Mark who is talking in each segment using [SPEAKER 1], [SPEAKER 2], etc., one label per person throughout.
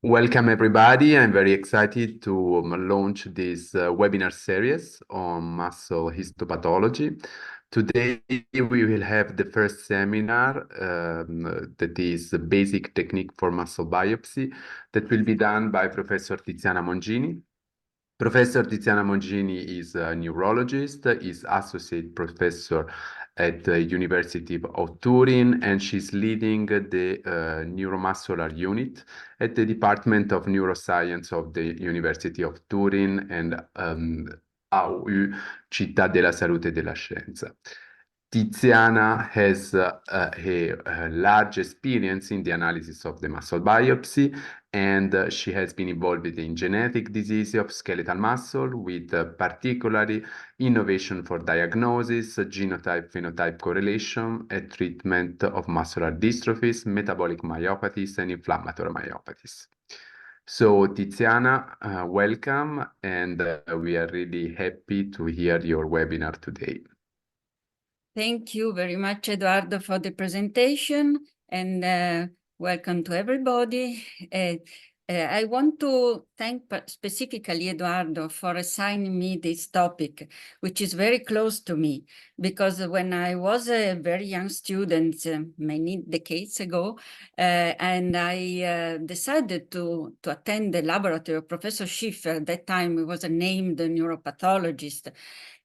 [SPEAKER 1] Welcome, everybody. I'm very excited to launch this webinar series on muscle histopathology. Today, we will have the first seminar that is the basic technique for muscle biopsy that will be done by Professor Tiziana Mongini. Professor Tiziana Mongini is a neurologist, is associate professor at the University of Turin, and she's leading the neuromuscular unit at the Department of Neuroscience of the University of Turin and Citta della Salute e della Scienza. Tiziana has a large experience in the analysis of the muscle biopsy, and she has been involved in genetic disease of skeletal muscle with particularly innovation for diagnosis, genotype-phenotype correlation, and treatment of muscular dystrophies, metabolic myopathies, and inflammatory myopathies. So Tiziana, welcome, and we are really happy to hear your webinar today.
[SPEAKER 2] Thank you very much, Eduardo, for the presentation, and welcome to everybody. I want to thank specifically Eduardo for assigning me this topic, which is very close to me, because when I was a very young student many decades ago, and I decided to attend the laboratory of Professor Schiffer. At that time, he was a named neuropathologist.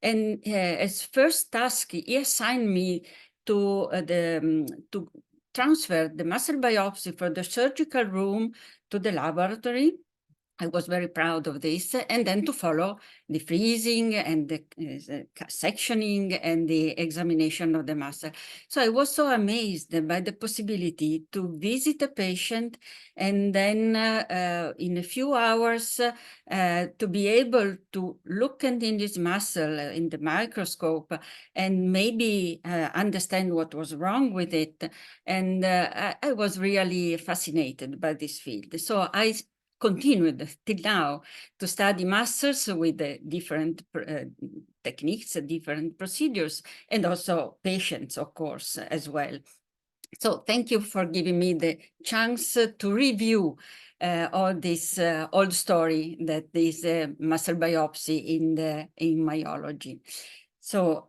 [SPEAKER 2] And as first task, he assigned me to to transfer the muscle biopsy from the surgical room to the laboratory. I was very proud of this, and then to follow the freezing and the sectioning and the examination of the muscle. So I was so amazed by the possibility to visit a patient and then in a few hours to be able to look in this muscle in the microscope and maybe understand what was wrong with it. And I was really fascinated by this field. So I continued till now to study muscles with different techniques, different procedures, and also patients, of course, as well. So thank you for giving me the chance to review all this old story that is muscle biopsy in myology. So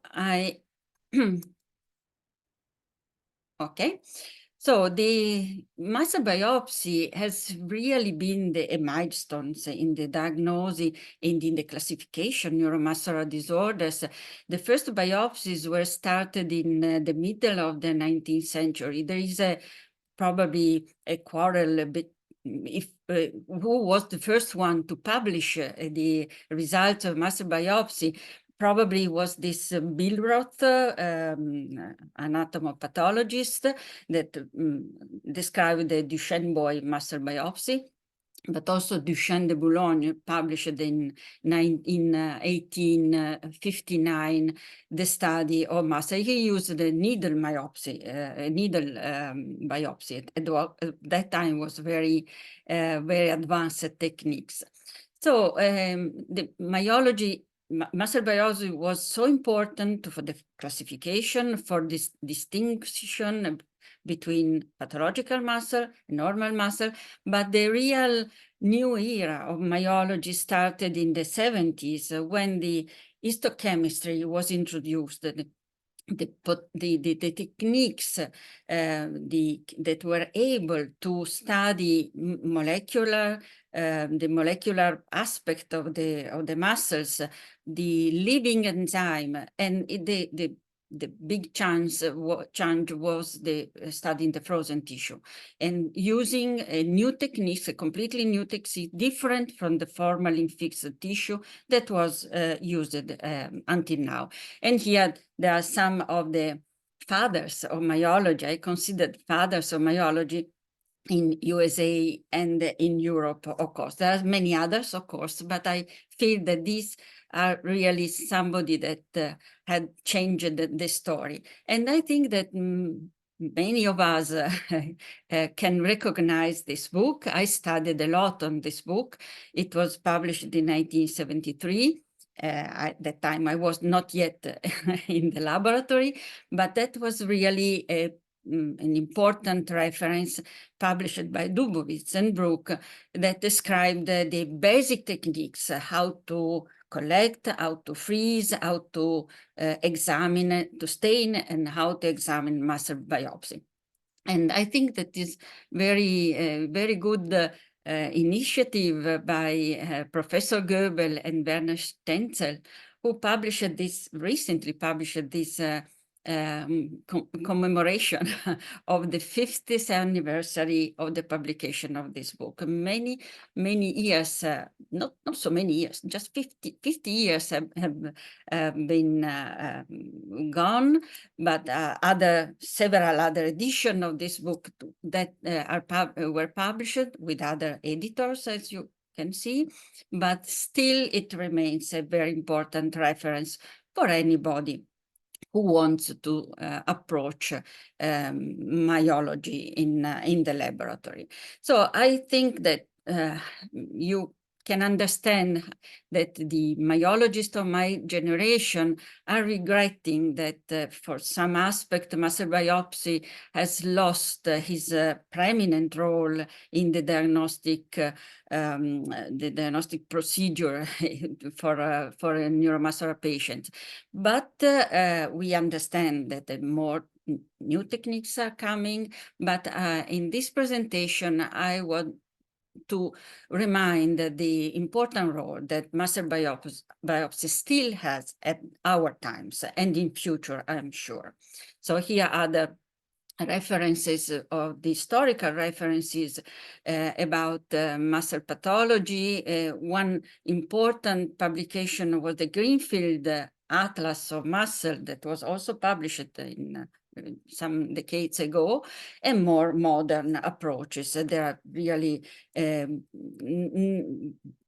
[SPEAKER 2] okay. So the muscle biopsy has really been a milestone in the diagnosis and in the classification of neuromuscular disorders. The first biopsies were started in the middle of the 19th century. There is probably a quarrel if who was the first one to publish the results of muscle biopsy. Probably was this Billroth, anatomopathologist, that described the Duchenne boy muscle biopsy, but also Duchenne de Boulogne published in 1859 the study of muscle. He used the needle biopsy. At that time was very advanced techniques. So the muscle biology was so important for the classification, for this distinction between pathological muscle and normal muscle, but the real new era of myology started in the 70s when the histochemistry was introduced. The techniques that were able to study the molecular aspect of the muscles, the living enzyme, and the big change was the studying the frozen tissue and using a new techniques, a completely new technique, different from the formalin fixed tissue that was used until now. And here there are some of the fathers of myology. I considered fathers of myology in USA and in Europe, of course. There are many others, of course, but I feel that these are really somebody that had changed the story. And I think that many of us can recognize this book. I studied a lot on this book. It was published in 1973. At that time, I was not yet in the laboratory, but that was really a an important reference published by Dubowitz and Brook that described the basic techniques, how to collect, how to freeze, how to examine, to stain, and how to examine muscle biopsy. And I think that is very good initiative by Professor Goebel and Werner Stenzel, who recently published this commemoration of the 50th anniversary of the publication of this book. Many years, not so many years, just 50 years have been gone, but several other editions of this book that were published with other editors, as you can see, but still it remains a very important reference for anybody who wants to approach myology in the laboratory. So I think that you can understand that the myologists of my generation are regretting that for some aspect muscle biopsy has lost his preeminent role in the diagnostic procedure for a neuromuscular patient. But we understand that more new techniques are coming, but in this presentation I want to remind the important role that muscle biopsy still has at our times and in future, I'm sure. So here are the references of the historical references about muscle pathology. One important publication was the Greenfield Atlas of Muscle that was also published in some decades ago, and more modern approaches. There are really a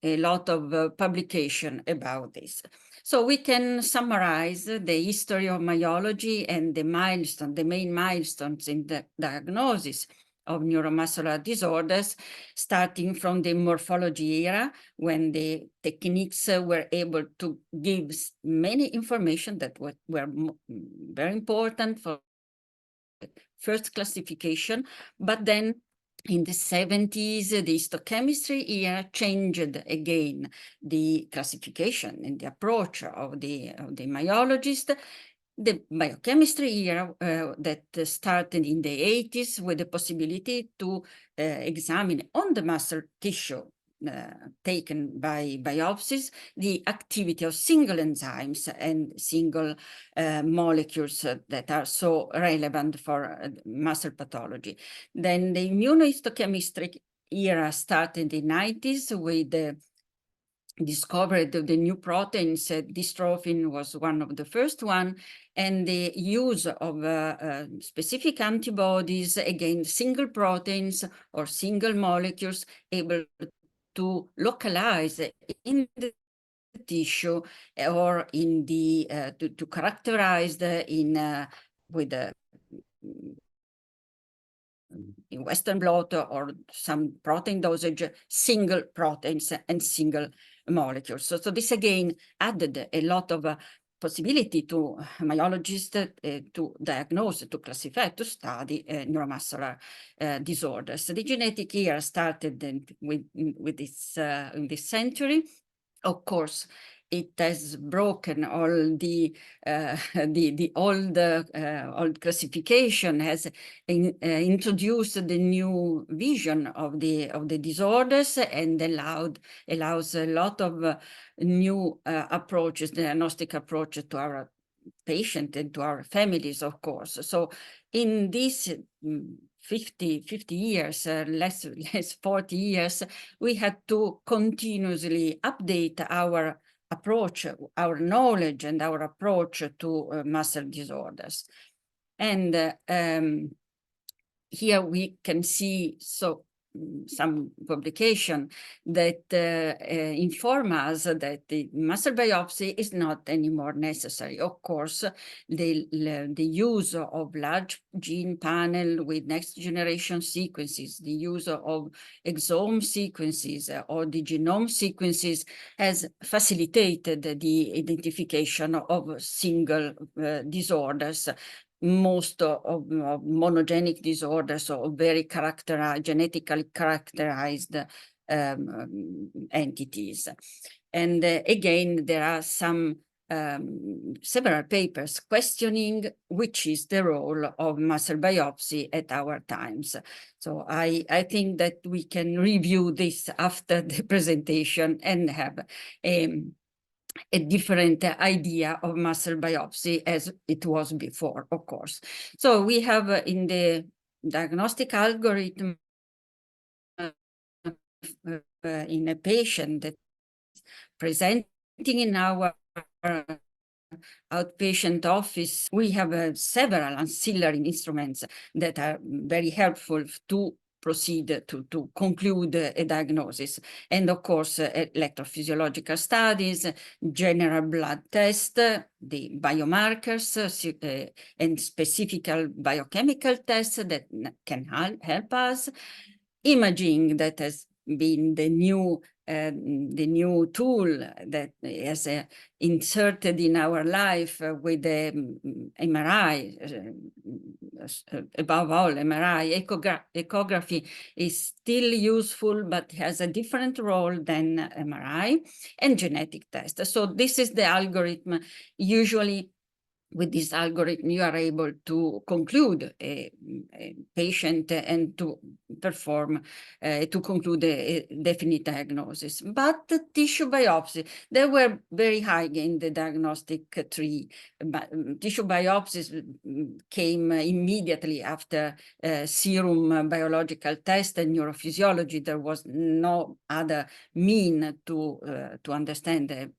[SPEAKER 2] lot of publication about this. So we can summarize the history of myology and the main milestones in the diagnosis of neuromuscular disorders, starting from the morphology era, when the techniques were able to give many information that were very important for first classification, but then in the 70s, the histochemistry era changed again the classification and the approach of the myologist. The biochemistry era that started in the 80s with the possibility to examine on the muscle tissue taken by biopsies, the activity of single enzymes and single molecules that are so relevant for muscle pathology. Then the immunohistochemistry era started in the 90s with the discovery of the new proteins. Dystrophin was one of the first one, and the use of specific antibodies against single proteins or single molecules able to localize in the tissue or in the to characterize with in Western blot or some protein dosage, single proteins and single molecules. So this again added a lot of possibility to myologists to diagnose, to classify, to study neuromuscular disorders. The genetic era started with this in this century. Of course, it has broken all the old classification, has introduced the new vision of the disorders, and allows a lot of new approaches, diagnostic approaches to our patient and to our families, of course. So in this 50 years, less 40 years, we had to continuously update our approach, our knowledge and our approach to muscle disorders. And here we can see some publication that inform us that the muscle biopsy is not anymore necessary. Of course, the use of large gene panel with next generation sequences, the use of exome sequences or the genome sequences has facilitated the identification of single disorders, most of monogenic disorders, or very genetically characterized entities. And again, there are several papers questioning which is the role of muscle biopsy at our times. So I think that we can review this after the presentation and have a different idea of muscle biopsy as it was before, of course. So we have in the diagnostic algorithm in a patient that is presenting in our outpatient office, we have several ancillary instruments that are very helpful to proceed to conclude a diagnosis. And of course, electrophysiological studies, general blood test, the biomarkers, and specific biochemical tests that can help us. Imaging that has been the new tool that is inserted in our life with the MRI. Above all, MRI, echography is still useful, but has a different role than MRI, and genetic tests. So this is the algorithm. Usually, with this algorithm, you are able to conclude a patient and to perform, to conclude a definite diagnosis. But the tissue biopsy, they were very high in the diagnostic tree. But tissue biopsies came immediately after serum biological test and neurophysiology. There was no other mean to understand the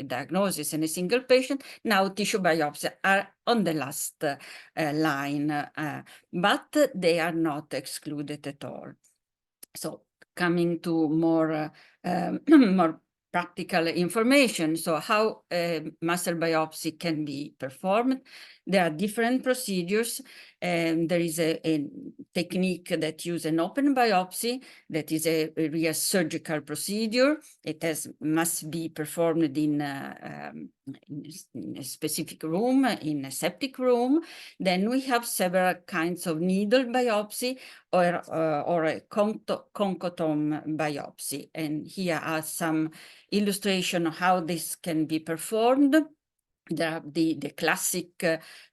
[SPEAKER 2] diagnosis in a single patient. Now tissue biopsy are on the last line, but they are not excluded at all. So coming to more more practical information. So how muscle biopsy can be performed. There are different procedures. There is a technique that uses an open biopsy that is a real surgical procedure. It must be performed in a specific room, in a septic room. Then we have several kinds of needle biopsy or a concotome biopsy. And here are some illustration of how this can be performed. There are the classic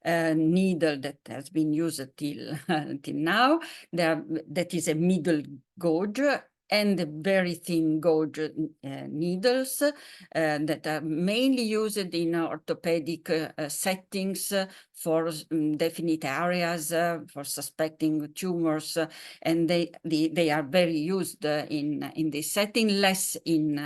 [SPEAKER 2] needle that has been used till now. That is a middle gauge and very thin gauge needles that are mainly used in orthopedic settings for definite areas, for suspecting tumors, and they are very used in this setting, less in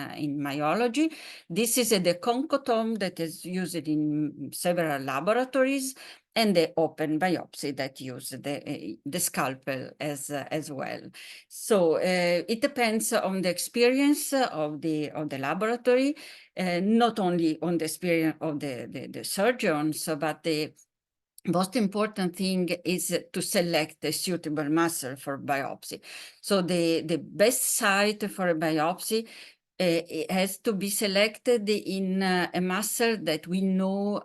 [SPEAKER 2] myology. This is the concotome that is used in several laboratories, and the open biopsy that use the scalpel as well. So it depends on the experience of the laboratory, not only on the experience of the surgeons, but the most important thing is to select a suitable muscle for biopsy. So the best site for a biopsy it has to be selected in a muscle that we know,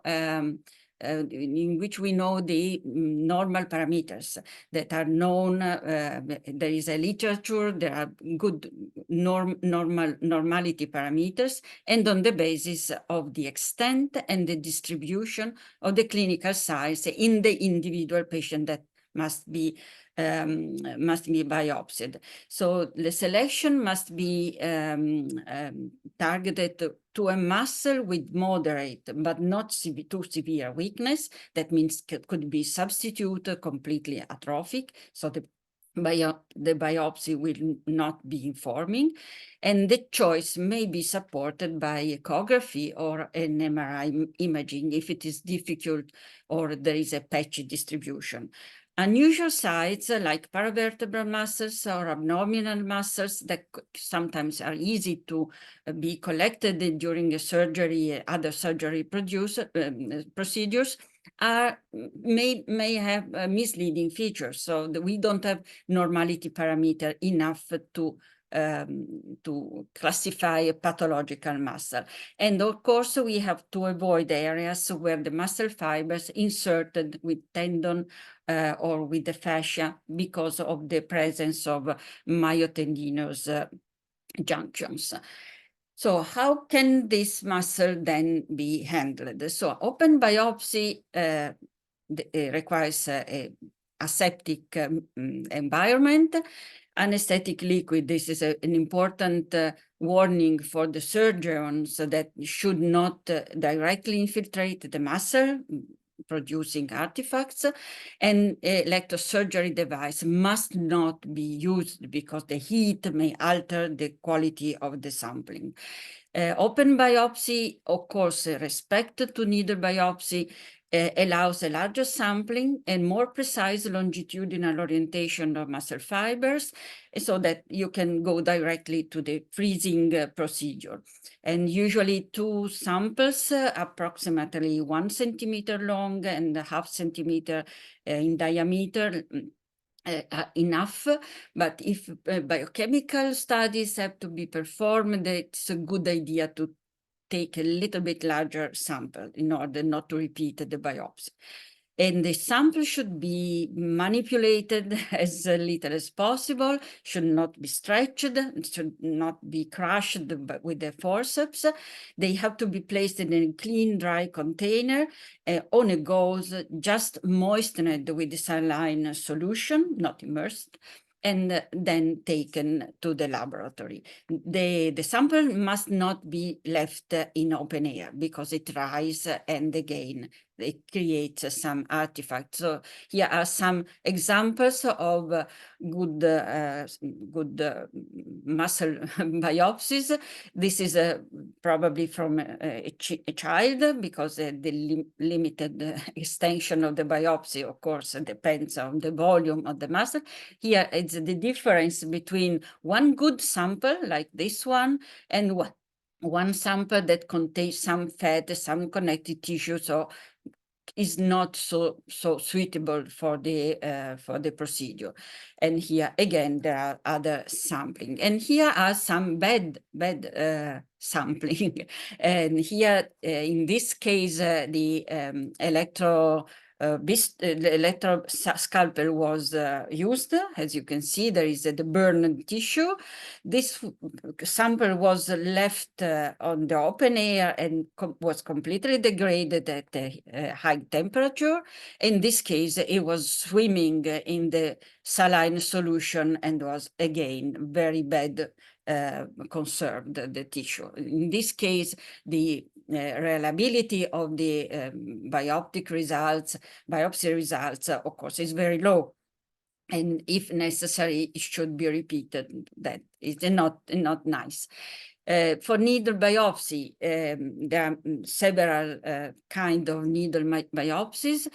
[SPEAKER 2] in which we know the normal parameters that are known. There is a literature, there are good normality parameters, and on the basis of the extent and the distribution of the clinical size in the individual patient that must be biopsied. So the selection must be targeted to a muscle with moderate but not too severe weakness. That means could be substituted completely atrophic. So the biopsy will not be informing, and the choice may be supported by ecography or an MRI imaging if it is difficult or there is a patchy distribution. Unusual sites like paravertebral muscles or abdominal muscles that sometimes are easy to be collected during a surgery, other surgery procedures, may have misleading features. So we don't have normality parameter enough to classify a pathological muscle. And of course, we have to avoid areas where the muscle fibers inserted with tendon or with the fascia because of the presence of myotendinous junctions. So how can this muscle then be handled? So open biopsy requires a aseptic environment. Anesthetic liquid, this is an important warning for the surgeons that should not directly infiltrate the muscle, producing artifacts, and electrosurgery device must not be used because the heat may alter the quality of the sampling. Open biopsy, of course, respect to needle biopsy, allows a larger sampling and more precise longitudinal orientation of muscle fibers so that you can go directly to the freezing procedure. And usually 2 samples, approximately 1 centimeter long and a half centimeter in diameter, enough, but if biochemical studies have to be performed, it's a good idea to take a little bit larger sample in order not to repeat the biopsy. And the sample should be manipulated as little as possible, should not be stretched, should not be crushed with the forceps. They have to be placed in a clean, dry container on a gauze, just moistened with the saline solution, not immersed, and then taken to the laboratory. The sample must not be left in open air because it dries and again, it creates some artifacts. So here are some examples of good muscle biopsies. This is probably from a child because the limited extension of the biopsy, of course, depends on the volume of the muscle. Here it's the difference between one good sample like this one and one sample that contains some fat, some connective tissue, so is not so suitable for the procedure. And here again there are other sampling, and here are some bad sampling. And here in this case the electro scalpel was used. As you can see, there is the burned tissue. This sample was left on the open air and was completely degraded at a high temperature. In this case, it was swimming in the saline solution and was again very bad conserved, the tissue. In this case, the reliability of the biopsy results, of course, is very low. And if necessary, it should be repeated. That is not nice. For needle biopsy, there are several kind of needle biopsies.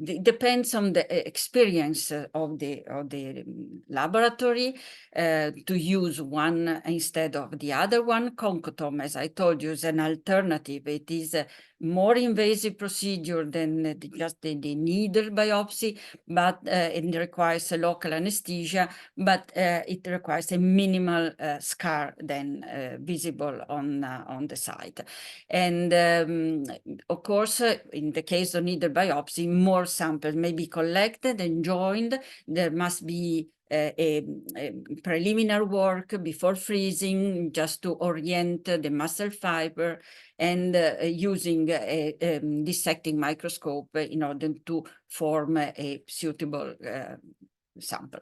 [SPEAKER 2] It depends on the experience of the laboratory to use one instead of the other one. Concotome, as I told you, is an alternative. It is a more invasive procedure than just the needle biopsy, but it requires a local anesthesia, but it requires a minimal scar then visible on the site. And of course, in the case of needle biopsy, more samples may be collected and joined. There must be a preliminary work before freezing just to orient the muscle fiber, and using a dissecting microscope in order to form a suitable sample.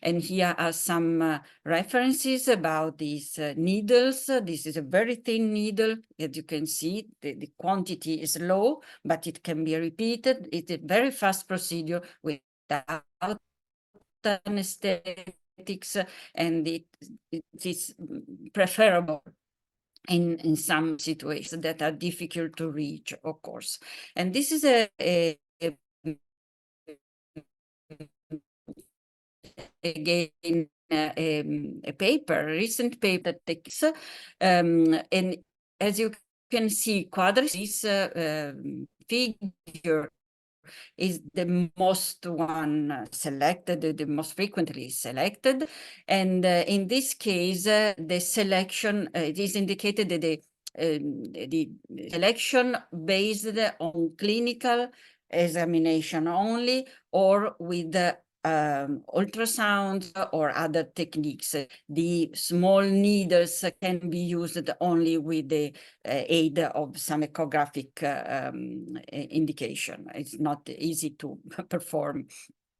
[SPEAKER 2] And here are some references about these needles. This is a very thin needle. As you can see, the quantity is low, but it can be repeated. It's a very fast procedure without anesthetics, and it is preferable in some situations that are difficult to reach, of course. And this is again a paper, a recent paper that takes, and as you can see, this figure is the most one selected, the most frequently selected. And in this case, the selection, it is indicated that the selection based on clinical examination only, or with ultrasound or other techniques. The small needles can be used only with the aid of some echographic indication. It's not easy to perform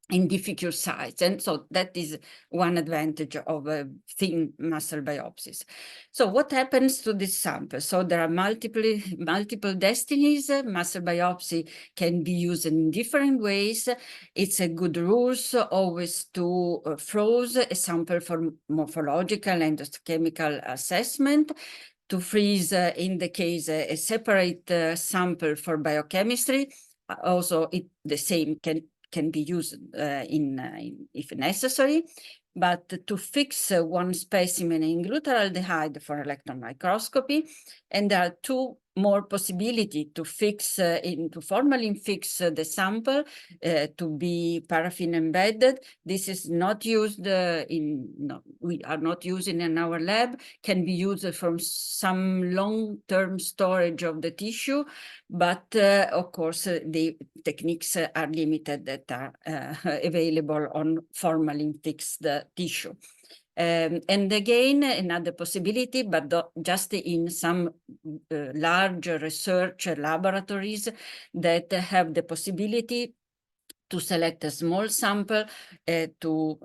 [SPEAKER 2] in difficult sites. And so that is one advantage of thin muscle biopsies. So what happens to this sample? So there are multiple destinies. Muscle biopsy can be used in different ways. It's a good rule always to froze a sample for morphological and chemical assessment, to freeze, in the case, a separate sample for biochemistry. Also, the same can be used if necessary, but to fix one specimen in glutaraldehyde for electron microscopy. And there are two more possibilities to fix, to formalin fix the sample to be paraffin embedded. This is not used we are not using in our lab, can be used from some long-term storage of the tissue, but of course the techniques are limited that are available on formalin fixed tissue. And again, another possibility, but just in some large research laboratories that have the possibility to select a small sample, to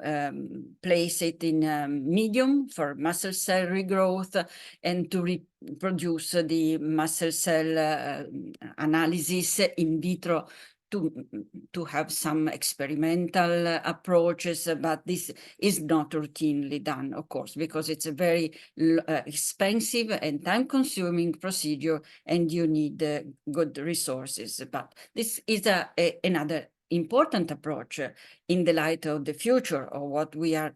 [SPEAKER 2] place it in medium for muscle cell regrowth, and to reproduce the muscle cell analysis in vitro, to have some experimental approaches, but this is not routinely done, of course, because it's a very expensive and time-consuming procedure, and you need good resources. But this is another important approach in the light of the future of what we are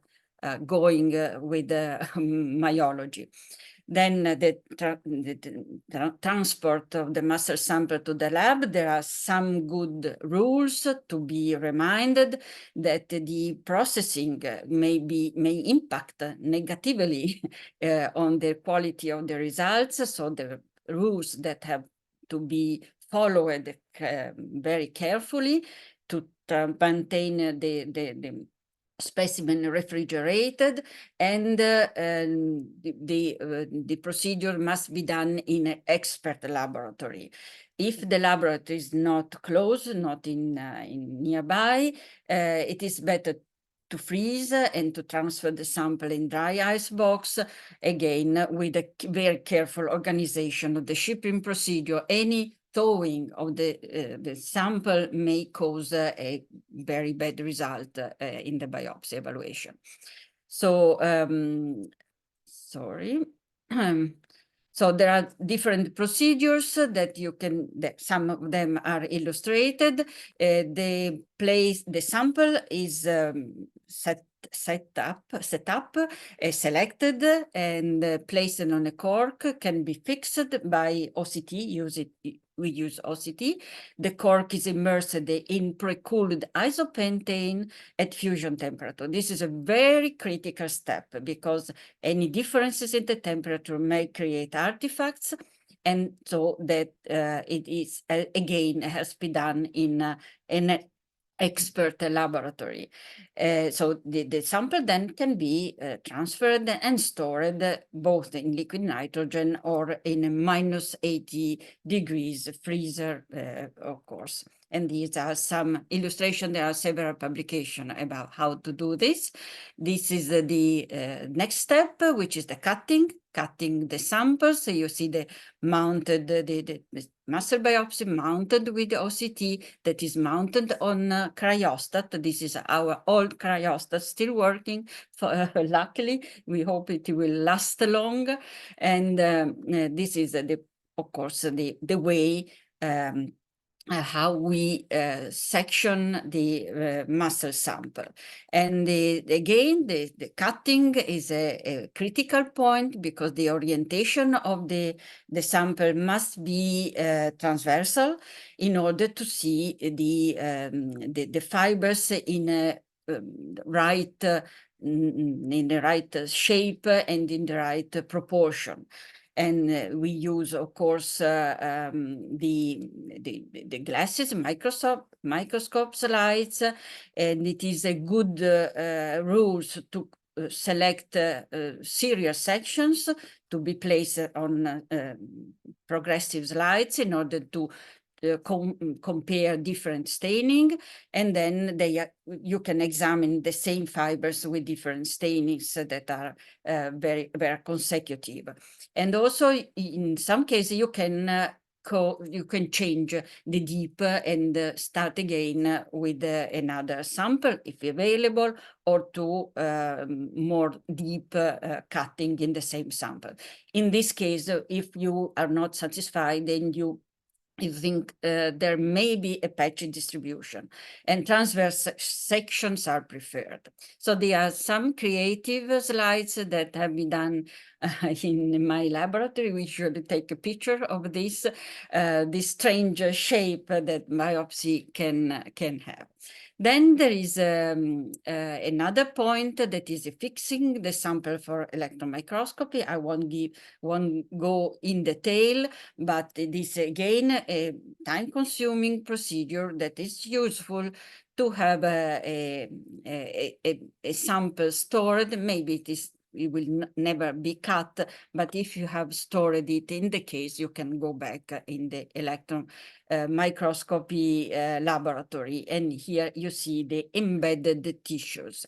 [SPEAKER 2] going with myology. Then the transport of the muscle sample to the lab, there are some good rules to be reminded that the processing may impact negatively on the quality of the results. So the rules that have to be followed very carefully to maintain the specimen refrigerated, and the procedure must be done in an expert laboratory. If the laboratory is not close, not in nearby, it is better to freeze and to transfer the sample in dry ice box, again with a very careful organization of the shipping procedure. Any thawing of the sample may cause a very bad result in the biopsy evaluation. So, sorry. So there are different procedures that you can, some of them are illustrated. The sample is set up, selected, and placed on a cork, can be fixed by OCT. We use OCT. The cork is immersed in pre-cooled isopentane at fusion temperature. This is a very critical step because any differences in the temperature may create artifacts, and so that it is, again, has to be done in an expert laboratory. So the sample then can be transferred and stored both in liquid nitrogen or in a -80 degrees freezer, of course. And these are some illustrations. There are several publications about how to do this. This is the next step, which is the cutting the samples. So you see the mounted, the muscle biopsy mounted with the OCT that is mounted on cryostat. This is our old cryostat still working. Luckily, we hope it will last long. And this is, of course, the way how we section the muscle sample. And again, the cutting is a critical point because the orientation of the sample must be transversal in order to see the fibers in a right in the right shape and in the right proportion. And we use, of course, the glasses, microscope slides, and it is a good rules to select serial sections to be placed on progressive slides in order to compare different staining, and then you can examine the same fibers with different stainings that are very consecutive. And also in some cases you can change the dip and start again with another sample if available, or to more deep cutting in the same sample. In this case, if you are not satisfied, then you think there may be a patchy distribution, and transverse sections are preferred. So there are some creative slides that have been done in my laboratory. We should take a picture of this strange shape that biopsy can have. Then there is another point that is fixing the sample for electron microscopy. I won't go in detail, but it is again a time-consuming procedure that is useful to have a sample stored. Maybe it will never be cut, but if you have stored it in the case, you can go back in the electron microscopy laboratory, and here you see the embedded tissues.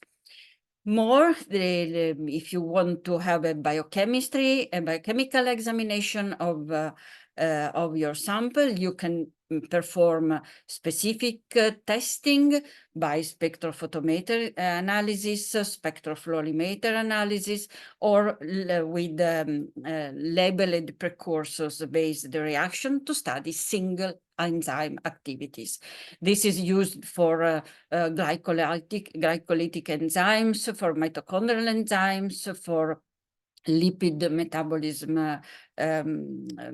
[SPEAKER 2] More, if you want to have a biochemical examination of your sample, you can perform specific testing by spectrophotometer analysis, spectrofluorimeter analysis, or with labeled precursors-based reaction to study single enzyme activities. This is used for glycolytic enzymes, for mitochondrial enzymes, for lipid metabolism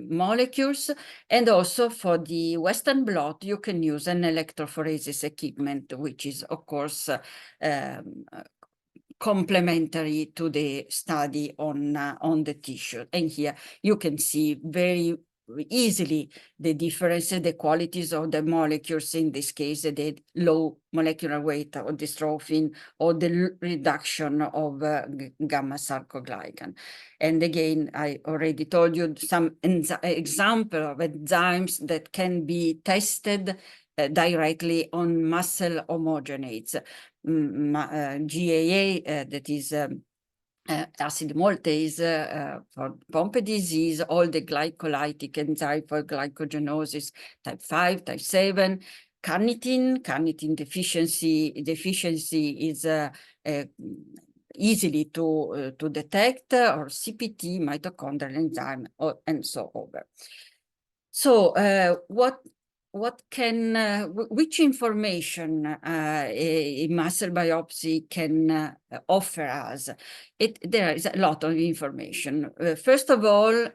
[SPEAKER 2] molecules, and also for the Western blot, you can use an electrophoresis equipment, which is, of course, complementary to the study on the tissue. And here you can see very easily the difference, the qualities of the molecules, in this case, the low molecular weight of dystrophin, or the reduction of gamma sarcoglycan. And again, I already told you some example of enzymes that can be tested directly on muscle homogenates. GAA, that is acid maltase for Pompe disease, all the glycolytic enzyme for glycogenosis, type 5, type 7, carnitine deficiency is easily to detect, or CPT, mitochondrial enzyme, and so on. So which information a muscle biopsy can offer us? There is a lot of information. First of all,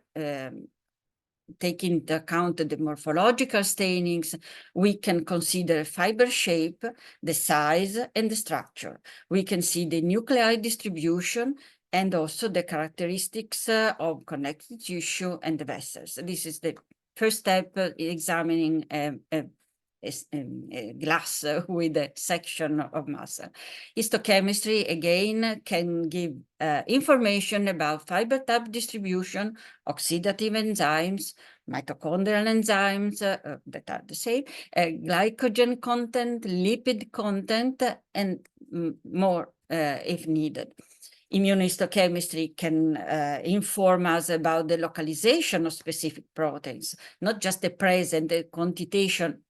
[SPEAKER 2] taking into account the morphological stainings, we can consider fiber shape, the size, and the structure. We can see the nuclei distribution and also the characteristics of connective tissue and the vessels. This is the first step, examining a glass with a section of muscle. Histochemistry, again, can give information about fiber type distribution, oxidative enzymes, mitochondrial enzymes that are the same, glycogen content, lipid content, and more if needed. Immunohistochemistry can inform us about the localization of specific proteins, not just the presence. The quantitation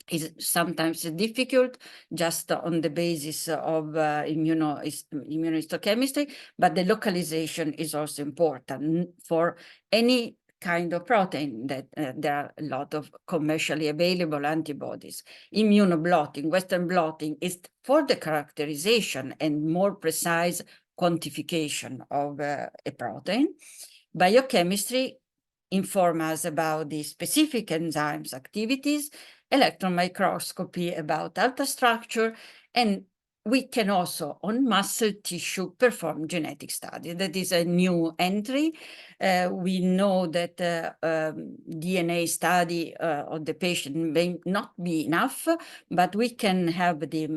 [SPEAKER 2] is sometimes difficult just on the basis of immunohistochemistry, but the localization is also important. For any kind of protein that there are a lot of commercially available antibodies. Immunoblotting, Western blotting is for the characterization and more precise quantification of a protein. Biochemistry inform us about the specific enzymes activities, electron microscopy about alpha structure, and we can also, on muscle tissue, perform genetic study. That is a new entry. We know that DNA study of the patient may not be enough, but we can have the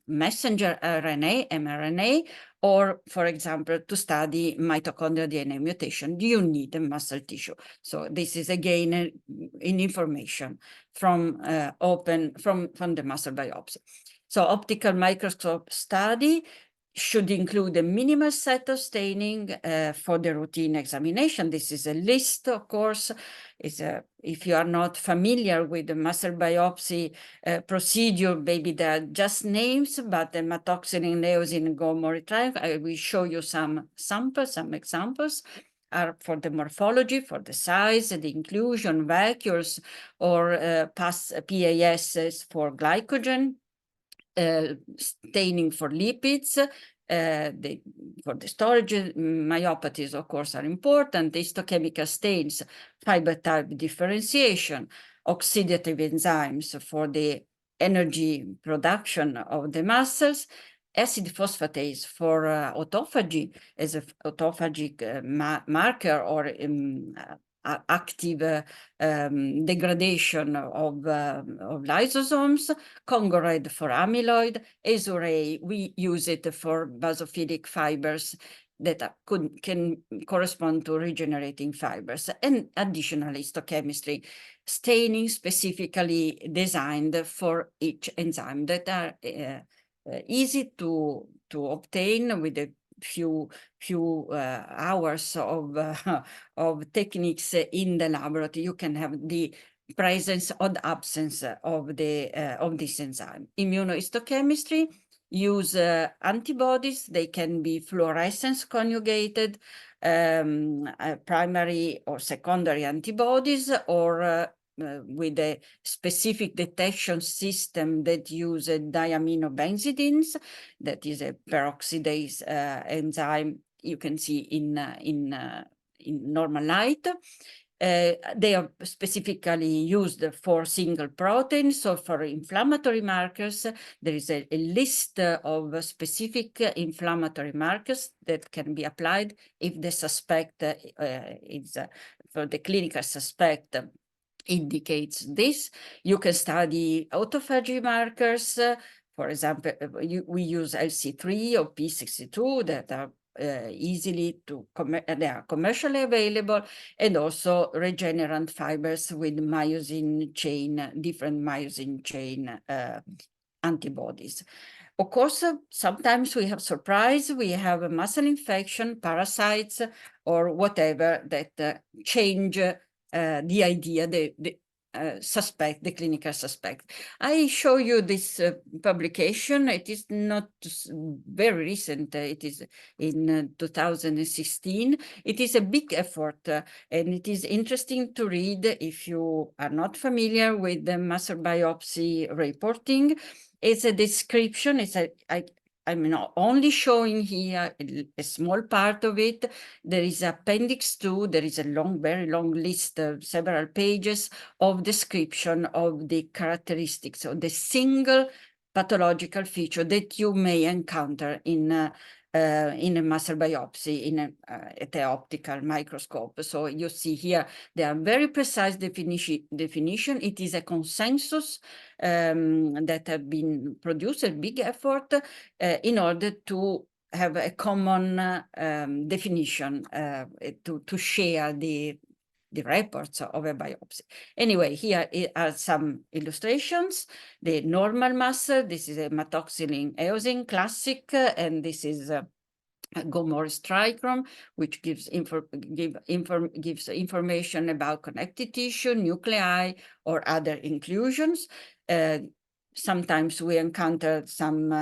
[SPEAKER 2] messenger RNA, mRNA, or, for example, to study mitochondrial DNA mutation, do you need a muscle tissue? So this is again an information from the muscle biopsy. So optical microscope study should include a minimal set of staining for the routine examination. This is a list, of course. If you are not familiar with the muscle biopsy procedure, maybe they are just names, but the methoxylin, eosin, gomorrhitriol, I will show you some samples, some examples are for the morphology, for the size, the inclusion, vacuoles, or PAS for glycogen. Staining for lipids, for the storage, myopathies, of course, are important. The histochemical stains, fiber type differentiation, oxidative enzymes for the energy production of the muscles, acid phosphatase for autophagy as an autophagic marker or active degradation of lysosomes, Congo red for amyloid, Azuray, we use it for basophilic fibers that can correspond to regenerating fibers, and additional histochemistry staining specifically designed for each enzyme that are easy to obtain with a few hours of techniques in the laboratory. You can have the presence or the absence of this enzyme. Immunohistochemistry use antibodies. They can be fluorescence conjugated, primary or secondary antibodies, or with a specific detection system that uses diaminobenzidines, that is a peroxidase enzyme you can see in normal light. They are specifically used for single proteins. So for inflammatory markers, there is a list of specific inflammatory markers that can be applied if the suspect is, for the clinical suspect, indicates this. You can study autophagy markers. For example, we use LC3 or P62 that are they are commercially available, and also regenerant fibers with myosin chain, different myosin chain antibodies. Of course, sometimes we have surprise. We have a muscle infection, parasites, or whatever that change the idea, the suspect, the clinical suspect. I show you this publication. It is not very recent. It is in 2016. It is a big effort, and it is interesting to read if you are not familiar with the muscle biopsy reporting. It's a description. I'm not only showing here a small part of it. There is Appendix 2. There is a very long list of several pages of description of the characteristics of the single pathological feature that you may encounter in a muscle biopsy at the optical microscope. So you see here, there are very precise definition. It is a consensus that have been produced, a big effort in order to have a common definition to share the reports of a biopsy. Anyway, here are some illustrations. The normal muscle, this is a methoxylin eosin classic, and this is Gomorrhic trichome, which gives information about connective tissue, nuclei, or other inclusions. Sometimes we encounter some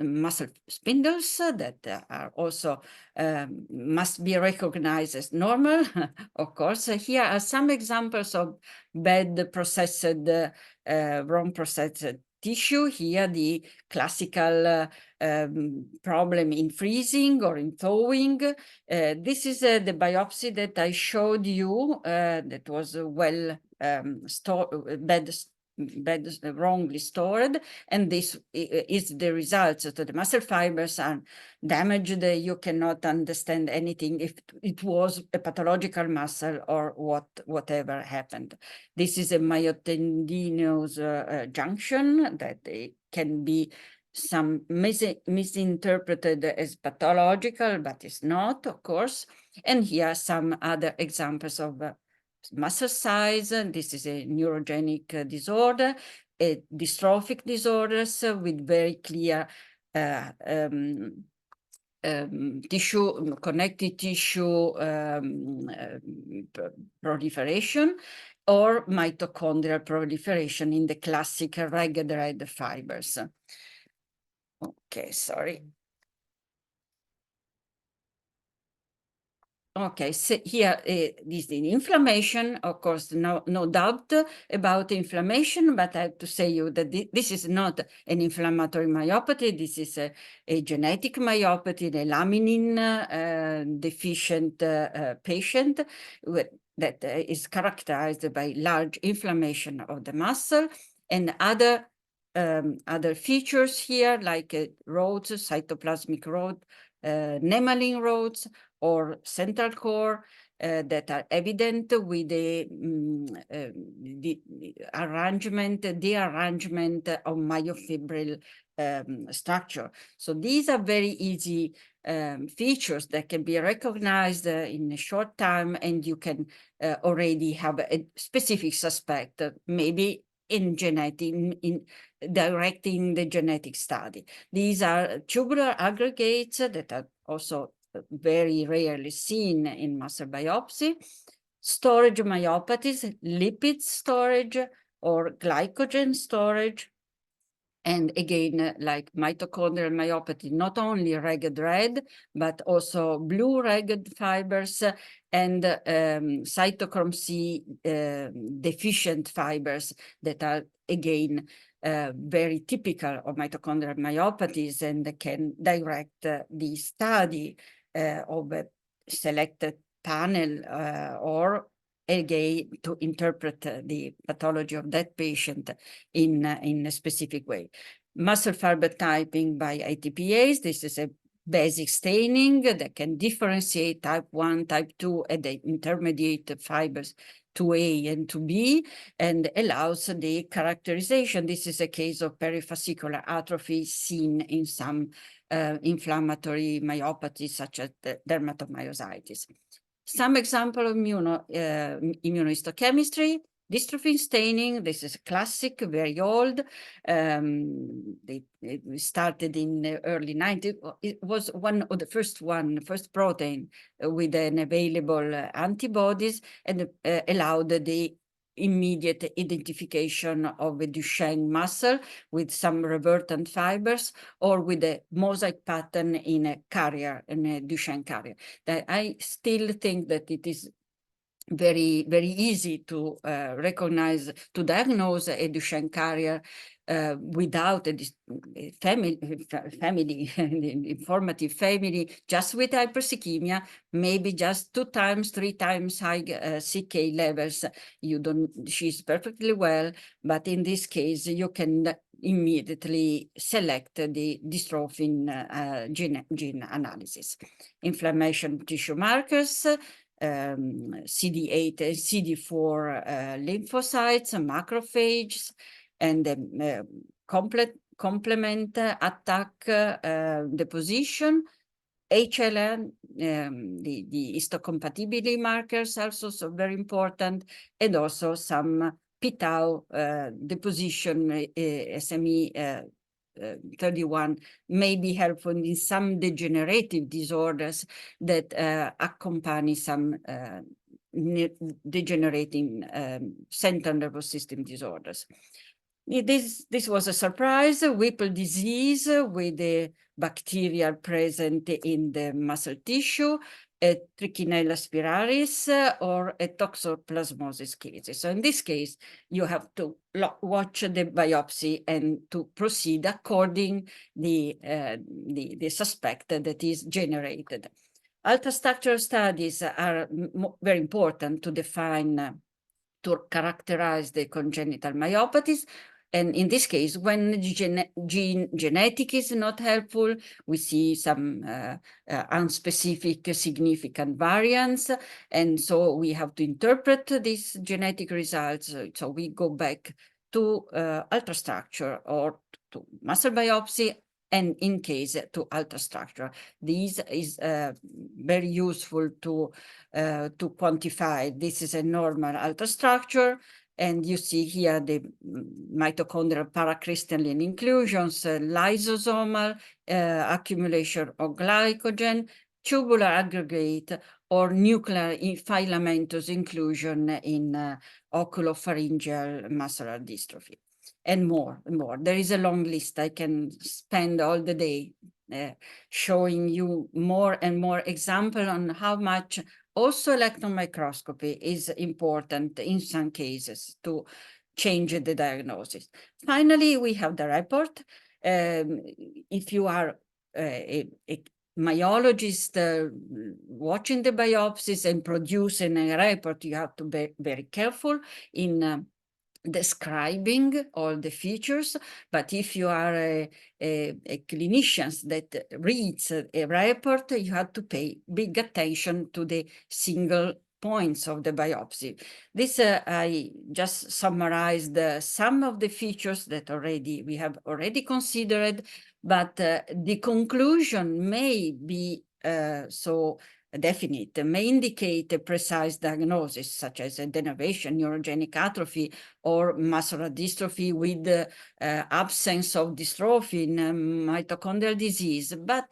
[SPEAKER 2] muscle spindles that are also must be recognized as normal. Of course, here are some examples of bad processed, wrong processed tissue. Here, the classical problem in freezing or in thawing. This is the biopsy that I showed you that was well wrongly stored, and this is the result. So the muscle fibers are damaged. You cannot understand anything if it was a pathological muscle or whatever happened. This is a myotendinous junction that can be some misinterpreted as pathological, but it's not, of course. And here are some other examples of muscle size. This is a neurogenic disorder, a dystrophic disorders with very clear tissue, connective tissue proliferation, or mitochondrial proliferation in the classic ragged red fibers. Okay, sorry. Okay, so here is the inflammation. Of course, no doubt about inflammation, but I have to say you that this is not an inflammatory myopathy. This is a genetic myopathy, the laminin deficient patient that is characterized by large inflammation of the muscle, and other features here like rods, cytoplasmic rod, nemaline rods, or central core that are evident with the arrangement of myofibril structure. So these are very easy features that can be recognized in a short time, and you can already have a specific suspect, maybe in directing the genetic study. These are tubular aggregates that are also very rarely seen in muscle biopsy, storage myopathies, lipid storage, or glycogen storage. And again, like mitochondrial myopathy, not only ragged red, but also blue ragged fibers and cytochrome C deficient fibers that are, again, very typical of mitochondrial myopathies and can direct the study of a selected panel or again to interpret the pathology of that patient in a specific way. Muscle fiber typing by ATPase. This is a basic staining that can differentiate type 1, type 2, and the intermediate fibers 2A and 2B, and allows the characterization. This is a case of perifascicular atrophy seen in some inflammatory myopathies such as dermatomyositis. Some example of immunohistochemistry, dystrophin staining. This is classic, very old. It started in the early 90s. It was one of the first protein with an available antibodies, and allowed the immediate identification of a Duchenne muscle with some revertant fibers, or with a mosaic pattern in a carrier, in a Duchenne carrier. That I still think that it is very, very easy to recognize, to diagnose a Duchenne carrier without a family, informative family, just with hypersichemia, maybe just 2 times, 3 times high CK levels. She's perfectly well, but in this case, you can immediately select the dystrophin gene analysis. Inflammation tissue markers, CD8 and CD4 lymphocytes, macrophages, and complement attack deposition, HLN, the histocompatibility markers also so very important, and also some p-tau deposition, SME 31 may be helpful in some degenerative disorders that accompany some degenerating central nervous system disorders. This was a surprise, Whipple disease with the bacteria present in the muscle tissue, a Trichinella spiralis or a toxoplasmosis case. So in this case, you have to watch the biopsy and to proceed according the suspect that is generated. Ultrastructural studies are very important to define, to characterize the congenital myopathies. And in this case, when genetic is not helpful, we see some unspecific significant variants. And so we have to interpret these genetic results. So we go back to ultrastructure or to muscle biopsy, and in case to ultrastructure. This is very useful to quantify. This is a normal ultrastructure. And you see here the mitochondrial paracrystalline inclusions, lysosomal accumulation of glycogen, tubular aggregate, or nuclear filamentous inclusion in oculopharyngeal muscular dystrophy, and more and more. There is a long list. I can spend all the day showing you more and more examples on how much also electron microscopy is important in some cases to change the diagnosis. Finally, we have the report. If you are a myologist watching the biopsies and producing a report, you have to be very careful in describing all the features. But if you are a clinician that reads a report, you have to pay big attention to the single points of the biopsy. This I just summarized some of the features that we have already considered, but the conclusion may be so definite, may indicate a precise diagnosis, such as a denervation, neurogenic atrophy, or muscular dystrophy with absence of dystrophin, mitochondrial disease, but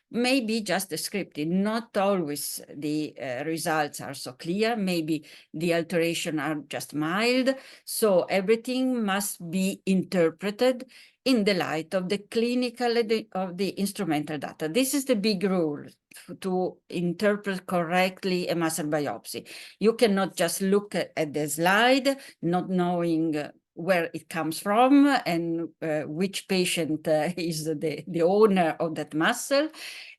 [SPEAKER 2] maybe just descriptive. Not always the results are so clear. Maybe the alteration are just mild. So everything must be interpreted in the light of the clinical, of the instrumental data. This is the big rule to interpret correctly a muscle biopsy. You cannot just look at the slide, not knowing where it comes from and which patient is the owner of that muscle.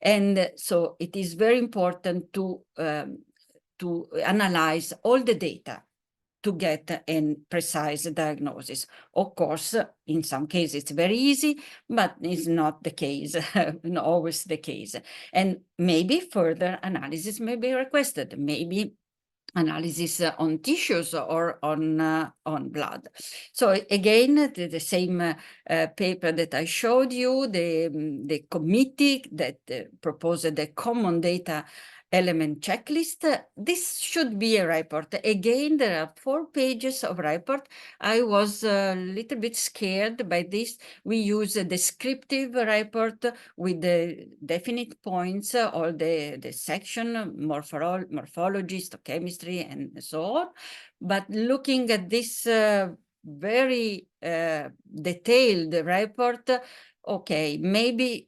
[SPEAKER 2] And so it is very important to analyze all the data to get a precise diagnosis. Of course, in some cases it's very easy, but it's not the case, not always the case. And maybe further analysis may be requested, maybe analysis on tissues or on blood. So again, the same paper that I showed you, the committee that proposed a common data element checklist. This should be a report. Again, there are 4 pages of report. I was a little bit scared by this. We use a descriptive report with the definite points, all the section, morphology, stoichemistry, and so on. But looking at this very detailed report, okay, maybe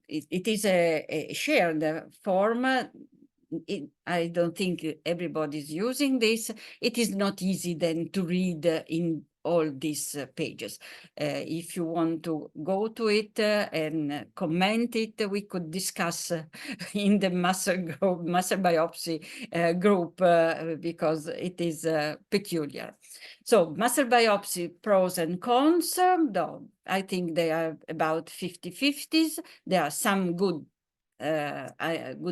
[SPEAKER 2] it is a shared form. I don't think everybody's using this. It is not easy then to read in all these pages. If you want to go to it and comment it, we could discuss in the muscle biopsy group because it is peculiar. So muscle biopsy pros and cons, though I think they are about 50-50s. There are some good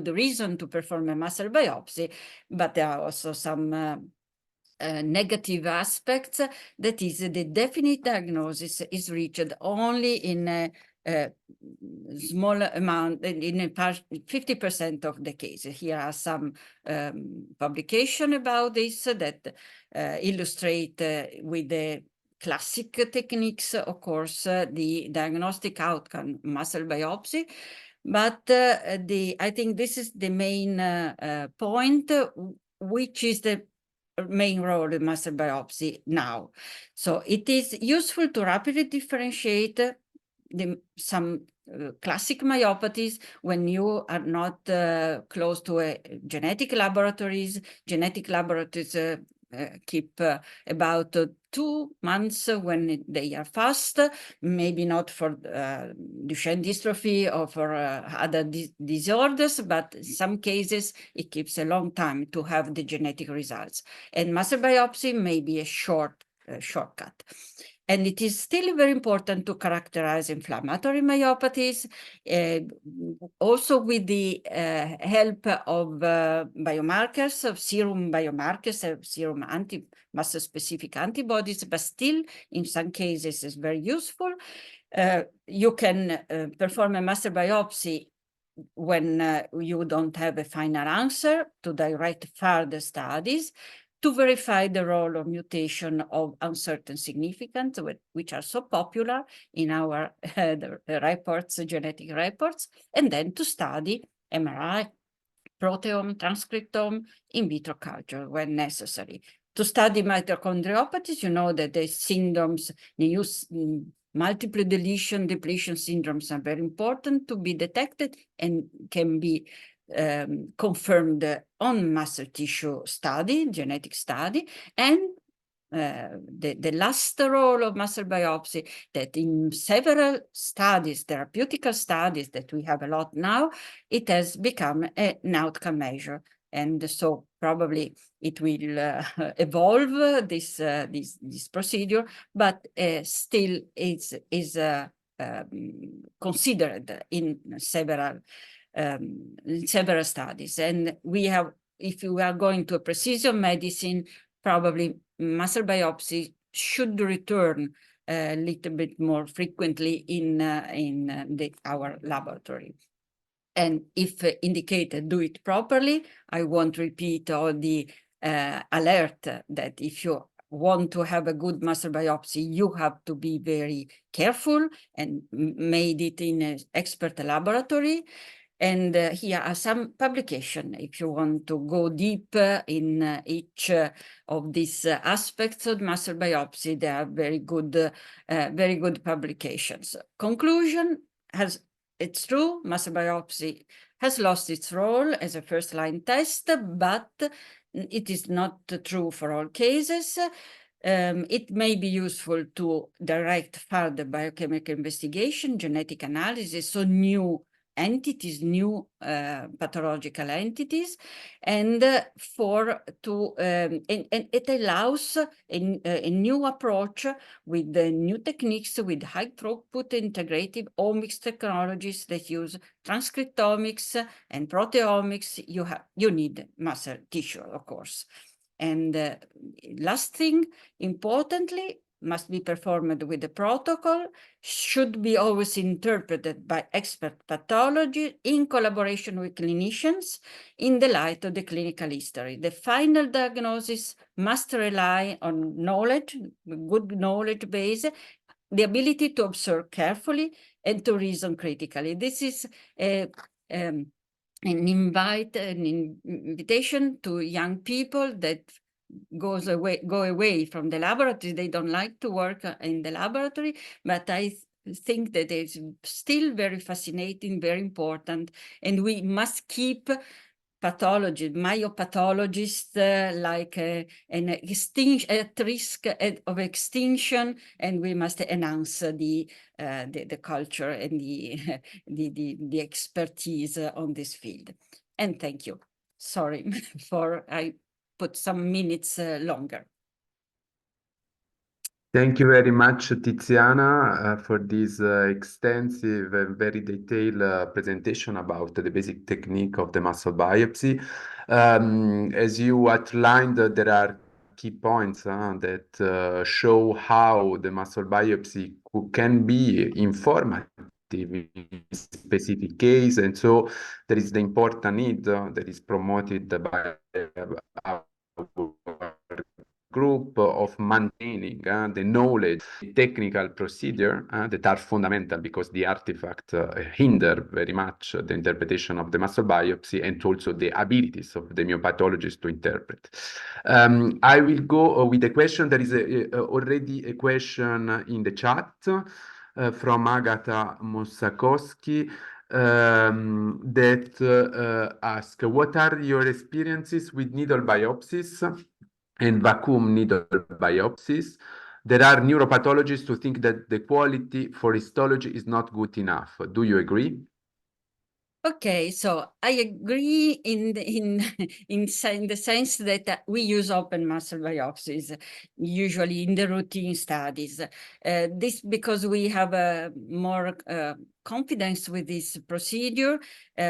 [SPEAKER 2] reason to perform a muscle biopsy, but there are also some negative aspects. That is, the definite diagnosis is reached only in a small amount, in 50% of the cases. Here are some publications about this that illustrate with the classic techniques, of course, the diagnostic outcome, muscle biopsy. But I think this is the main point, which is the main role in muscle biopsy now. So it is useful to rapidly differentiate some classic myopathies when you are not close to genetic laboratories. Genetic laboratories keep about 2 months when they are fast, maybe not for Duchenne dystrophy or for other disorders, but in some cases it keeps a long time to have the genetic results. And muscle biopsy may be a shortcut. And it is still very important to characterize inflammatory myopathies, also with the help of biomarkers, of serum biomarkers, of serum muscle-specific antibodies, but still, in some cases, is very useful. You can perform a muscle biopsy when you don't have a final answer to direct further studies, to verify the role of mutation of uncertain significance, which are so popular in our reports, genetic reports, and then to study MRI, proteome, transcriptome, in vitro culture when necessary. To study mitochondriopathies, you know that the syndromes, multiple deletion syndromes are very important to be detected and can be confirmed on muscle tissue study, genetic study, and the last role of muscle biopsy, that in several studies, therapeutical studies that we have a lot now, it has become an outcome measure. And so probably it will evolve this procedure, but still is considered in several studies. And we have, if you are going to a precision medicine, probably muscle biopsy should return a little bit more frequently in our laboratory. And if indicated, do it properly. I won't repeat all the alert that if you want to have a good muscle biopsy, you have to be very careful and made it in an expert laboratory. And here are some publications if you want to go deep in each of these aspects of muscle biopsy. They are very good publications. Conclusion: it's true, muscle biopsy has lost its role as a first-line test, but it is not true for all cases. It may be useful to direct further biochemical investigation, genetic analysis, so new entities, new pathological entities, and it allows a new approach with the new techniques, with high throughput integrative omics technologies that use transcriptomics and proteomics. You need muscle tissue, of course. And last thing, importantly, must be performed with the protocol, should be always interpreted by expert pathology in collaboration with clinicians in the light of the clinical history. The final diagnosis must rely on knowledge, good knowledge base, the ability to observe carefully and to reason critically. This is an invitation to young people that go away from the laboratory. They don't like to work in the laboratory, but I think that it's still very fascinating, very important, and we must keep myopathologists like at risk of extinction, and we must enhance the culture and the expertise on this field. And thank you. Sorry for I put some minutes longer.
[SPEAKER 1] Thank you very much, Tiziana, for this extensive and very detailed presentation about the basic technique of the muscle biopsy. As you outlined, there are key points that show how the muscle biopsy can be informative in specific case, and so there is the important need that is promoted by our group of maintaining the knowledge, technical procedure that are fundamental because the artifact hinder very much the interpretation of the muscle biopsy and also the abilities of the myopathologist to interpret. I will go with the question. There is already a question in the chat from Agata Mosakowski that ask, what are your experiences with needle biopsies and vacuum needle biopsies? There are neuropathologists who think that the quality for histology is not good enough. Do you agree?
[SPEAKER 2] Okay, so I agree in the sense that we use open muscle biopsies usually in the routine studies. This because we have more confidence with this procedure.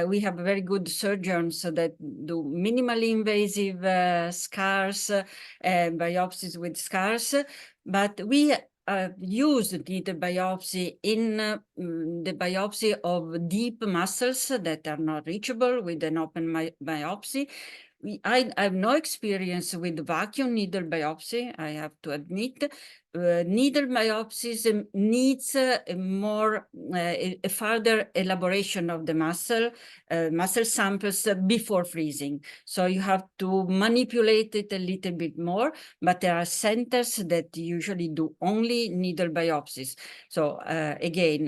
[SPEAKER 2] We have very good surgeons that do minimally invasive scars, biopsies with scars, but we use the biopsy in the biopsy of deep muscles that are not reachable with an open biopsy. I have no experience with vacuum needle biopsy, I have to admit. Needle biopsies needs a further elaboration of the muscle samples before freezing. So you have to manipulate it a little bit more, but there are centers that usually do only needle biopsies. So again,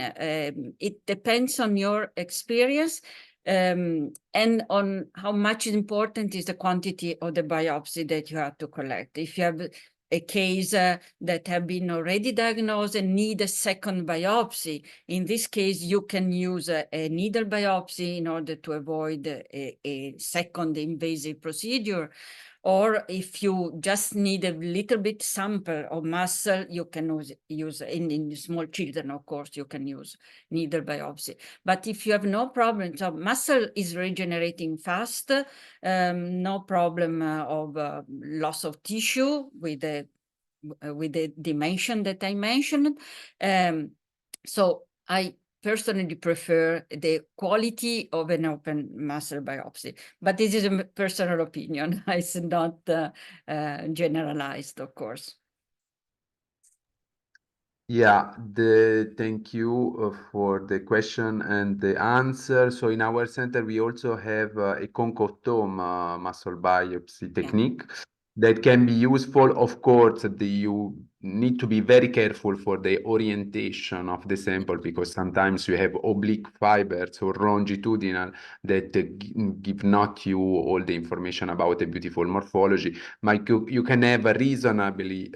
[SPEAKER 2] it depends on your experience. And on how much important is the quantity of the biopsy that you have to collect. If you have a case that have been already diagnosed and need a second biopsy, in this case, you can use a needle biopsy in order to avoid a second invasive procedure. Or if you just need a little bit sample of muscle, you can use in small children, of course, you can use needle biopsy. But if you have no problem, so muscle is regenerating fast, no problem of loss of tissue with the dimension that I mentioned. So I personally prefer the quality of an open muscle biopsy, but this is a personal opinion. It's not generalized, of course.
[SPEAKER 1] Yeah, thank you for the question and the answer. So in our center, we also have a concoctome muscle biopsy technique that can be useful. Of course, you need to be very careful for the orientation of the sample because sometimes you have oblique fibers or longitudinal that give not you all the information about a beautiful morphology. But you can have a reasonably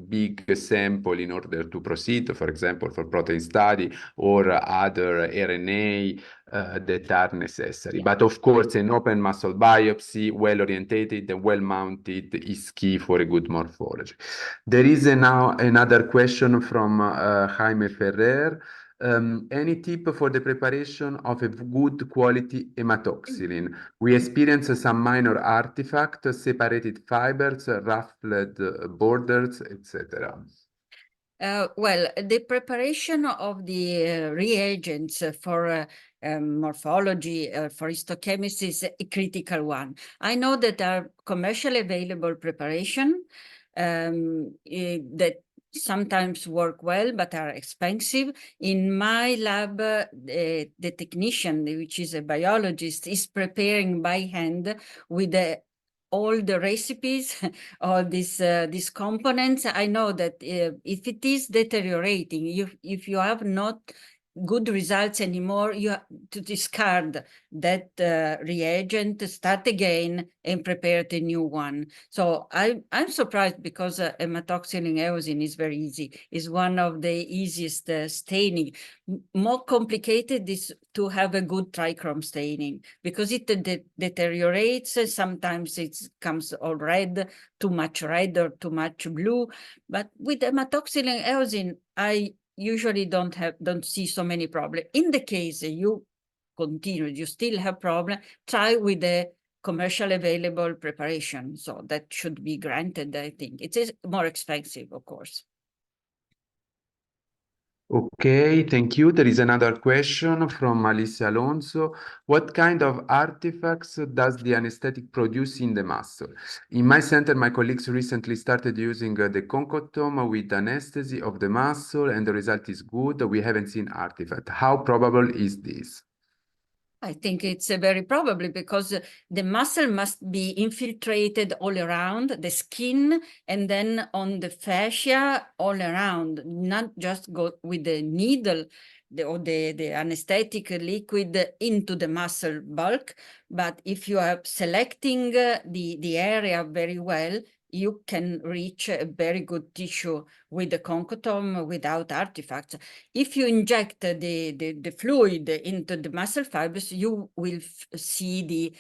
[SPEAKER 1] big sample in order to proceed, for example, for protein study or other RNA that are necessary. But of course, an open muscle biopsy, well orientated and well mounted, is key for a good morphology. There is now another question from Jaime Ferrer. Any tip for the preparation of a good quality hematoxylin? We experience some minor artifacts, separated fibers, ruffled borders, etc.
[SPEAKER 2] Well, the preparation of the reagents for morphology, for histochemistry is a critical one. I know that there are commercially available preparation that sometimes work well, but are expensive. In my lab, the technician, which is a biologist, is preparing by hand with all the recipes, all these components. I know that if it is deteriorating, if you have not good results anymore, you have to discard that reagent, start again, and prepare the new one. So I'm surprised because hematoxylin eosin is very easy. It's one of the easiest staining. More complicated is to have a good trichrome staining because it deteriorates. Sometimes it comes all red, too much red or too much blue. But with hematoxylin eosin, I usually don't see so many problems. In the case you still have problem, try with the commercial available preparation. So that should be granted, I think. It is more expensive, of course.
[SPEAKER 1] Okay, thank you. There is another question from Alicia Alonso. What kind of artifacts does the anesthetic produce in the muscle? In my center, my colleagues recently started using the concotome with anesthesia of the muscle, and the result is good. We haven't seen artifact. How probable is this?
[SPEAKER 2] I think it's very probably because the muscle must be infiltrated all around the skin and then on the fascia all around, not just go with the needle or the anesthetic liquid into the muscle bulk. But if you are selecting the area very well, you can reach a very good tissue with the concotome without artifacts. If you inject the fluid into the muscle fibers, you will see the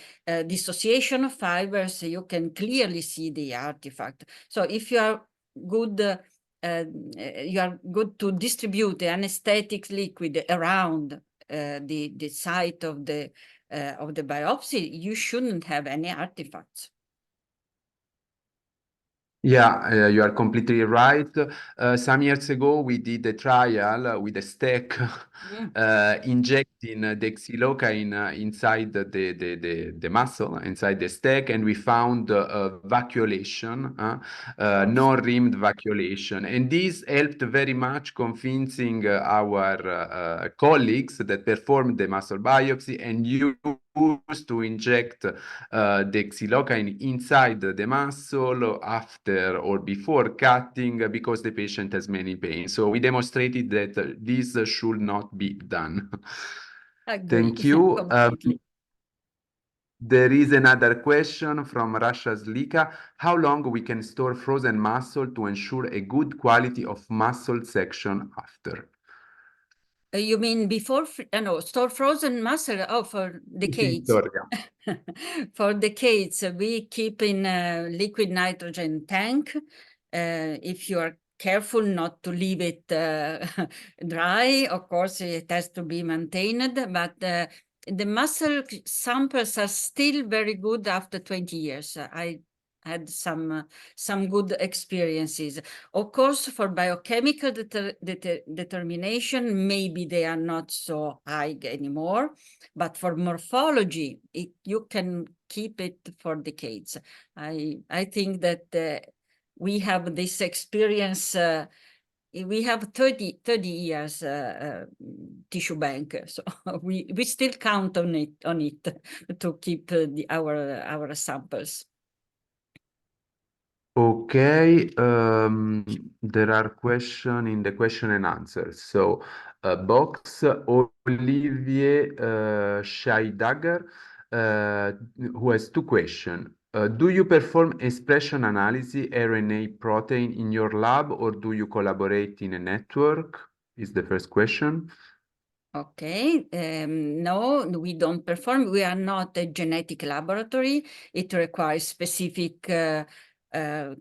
[SPEAKER 2] dissociation of fibers. You can clearly see the artifact. So if you are good, you are good to distribute the anesthetic liquid around the site of the biopsy, you shouldn't have any artifacts.
[SPEAKER 1] Yeah, you are completely right. Some years ago, we did a trial with a stack, injecting the xylocaine inside the muscle, inside the stack, and we found vacuolation, no-rimmed vacuolation. And this helped very much convincing our colleagues that performed the muscle biopsy and used to inject the xylocaine inside the muscle after or before cutting because the patient has many pains. So we demonstrated that this should not be done.
[SPEAKER 2] Agree.
[SPEAKER 1] Thank you.
[SPEAKER 2] Completely.
[SPEAKER 1] There is another question from Rasha Zlika. How long we can store frozen muscle to ensure a good quality of muscle section after?
[SPEAKER 2] You mean before, no, store frozen muscle? Oh, for decades.
[SPEAKER 1] Victoria.
[SPEAKER 2] For decades, we keep in a liquid nitrogen tank. If you are careful not to leave it dry, of course, it has to be maintained, but the muscle samples are still very good after 20 years. I had some good experiences. Of course, for biochemical determination, maybe they are not so high anymore, but for morphology, you can keep it for decades. I think that we have this experience. We have 30 years tissue bank, so we still count on it to keep our samples.
[SPEAKER 1] Okay, there are questions in the question and answers. So, box Olivier Scheidagger, who has two questions. Do you perform expression analysis RNA protein in your lab, or do you collaborate in a network? Is the first question.
[SPEAKER 2] Okay, no, we don't perform. We are not a genetic laboratory. It requires specific